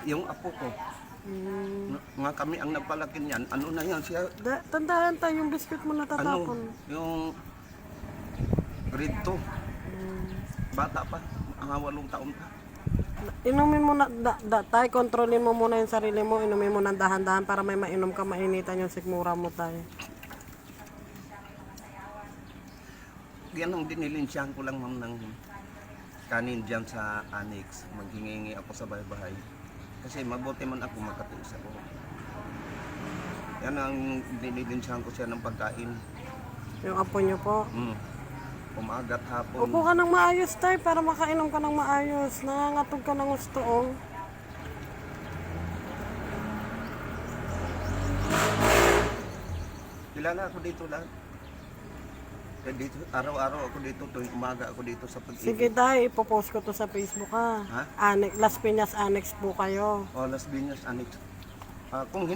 Yung apo ko. Nga kami ang nagpalaki niyan. Ano na yan siya? Tandaan tayo yung biscuit mo natatapon. Yung grade 2. Bata pa. Mga 8 taon pa. Inumin mo na, tay, kontrolin mo muna yung sarili mo, inumin mo ng dahan-dahan para may mainom ka, mainitan yung sikmura mo, tay. Yan ang dinilinsyahan ko lang, ma'am, ng kanin dyan sa annex. Maghingi ako sa bahay-bahay. Kasi mabuti man ako, makatiis ako. Yan ang dinilinsyahan ko siya ng pagkain. Yung apo nyo po. Umagat hapon. Upo ka ng maayos, tay, para makainom ka ng maayos. Nangangatog ka ng gusto, oh. Kilala ako dito lahat. Kaya dito, araw-araw ako dito, tuwing umaga ako dito sa pag-ibig. Sige, tay, ipopost ko to sa Facebook, ha? Ha? Las Piñas Annex po kayo. O, Las Piñas Annex. Kung